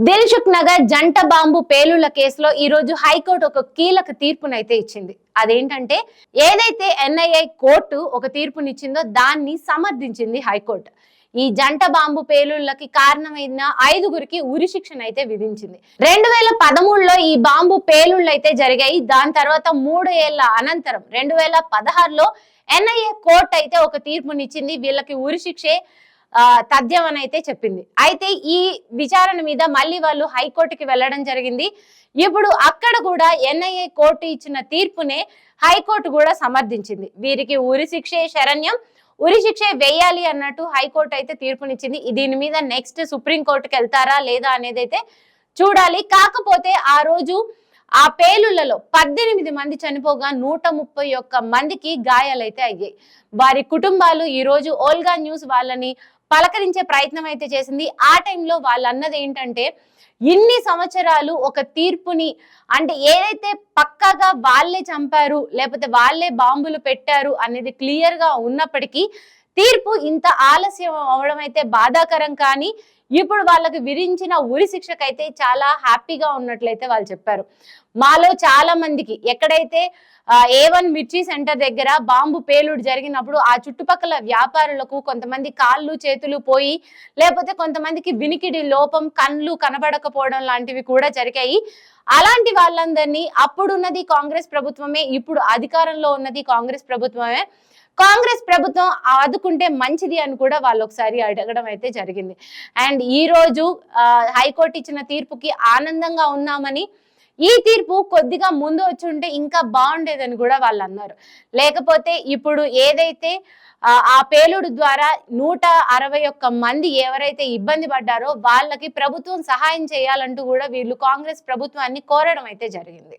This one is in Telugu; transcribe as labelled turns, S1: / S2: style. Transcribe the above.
S1: దిల్సుఖ్ నగర్ జంట బాంబు పేలుళ్ల కేసులో ఈ రోజు హైకోర్టు ఒక కీలక తీర్పునైతే ఇచ్చింది. అదేంటంటే ఏదైతే ఎన్ఐఏ కోర్టు ఒక తీర్పునిచ్చిందో దాన్ని సమర్థించింది హైకోర్టు. ఈ జంట బాంబు పేలుళ్లకి కారణమైన 5గురికి ఉరిశిక్షణ అయితే విధించింది. 2013లో ఈ బాంబు పేలుళ్లు అయితే జరిగాయి. దాని తర్వాత 3 ఏళ్ల అనంతరం 2016లో ఎన్ఐఏ కోర్టు అయితే ఒక తీర్పునిచ్చింది. వీళ్ళకి ఉరిశిక్షే తథ్యం అని అయితే చెప్పింది. అయితే ఈ విచారణ మీద మళ్ళీ వాళ్ళు హైకోర్టుకి వెళ్ళడం జరిగింది. ఇప్పుడు అక్కడ కూడా ఎన్ఐఏ కోర్టు ఇచ్చిన తీర్పునే హైకోర్టు కూడా సమర్థించింది. వీరికి ఉరిశిక్షే శరణ్యం, ఉరిశిక్షే వేయాలి అన్నట్టు హైకోర్టు అయితే తీర్పునిచ్చింది. దీని మీద నెక్స్ట్ సుప్రీంకోర్టుకి వెళ్తారా లేదా అనేది అయితే చూడాలి. కాకపోతే ఆ రోజు ఆ పేలుళ్లలో 18 మంది చనిపోగా 131 మందికి గాయాలైతే అయ్యాయి. వారి కుటుంబాలు ఈ రోజు ఓల్గా న్యూస్ వాళ్ళని పలకరించే ప్రయత్నం అయితే చేసింది. ఆ టైంలో వాళ్ళు అన్నది ఏంటంటే, ఇన్ని సంవత్సరాలు ఒక తీర్పుని అంటే ఏదైతే పక్కాగా వాళ్ళే చంపారు లేకపోతే వాళ్ళే బాంబులు పెట్టారు అనేది క్లియర్ గా ఉన్నప్పటికీ తీర్పు ఇంత ఆలస్యం అవడం అయితే బాధాకరం. కానీ ఇప్పుడు వాళ్ళకి విధించిన ఉరి శిక్షకైతే చాలా హ్యాపీగా ఉన్నట్లయితే వాళ్ళు చెప్పారు. మాలో చాలా మందికి ఎక్కడైతే A1 మిర్చి సెంటర్ దగ్గర బాంబు పేలుడు జరిగినప్పుడు ఆ చుట్టుపక్కల వ్యాపారులకు కొంతమంది కాళ్ళు చేతులు పోయి, లేకపోతే కొంతమందికి వినికిడి లోపం, కళ్ళు కనబడకపోవడం లాంటివి కూడా జరిగాయి. అలాంటి వాళ్ళందరినీ అప్పుడున్నది కాంగ్రెస్ ప్రభుత్వమే, ఇప్పుడు అధికారంలో ఉన్నది కాంగ్రెస్ ప్రభుత్వమే. కాంగ్రెస్ ప్రభుత్వం ఆదుకుంటే మంచిది అని కూడా వాళ్ళు ఒకసారి అడగడం అయితే జరిగింది. అండ్ ఈ రోజు హైకోర్టు ఇచ్చిన తీర్పుకి ఆనందంగా ఉన్నామని, ఈ తీర్పు కొద్దిగా ముందు వచ్చి ఉంటే ఇంకా బాగుండేదని కూడా వాళ్ళు అన్నారు. లేకపోతే ఇప్పుడు ఏదైతే ఆ పేలుడు ద్వారా 161 మంది ఎవరైతే ఇబ్బంది పడ్డారో వాళ్ళకి ప్రభుత్వం సహాయం చేయాలంటూ కూడా వీళ్ళు కాంగ్రెస్ ప్రభుత్వాన్ని కోరడం అయితే జరిగింది.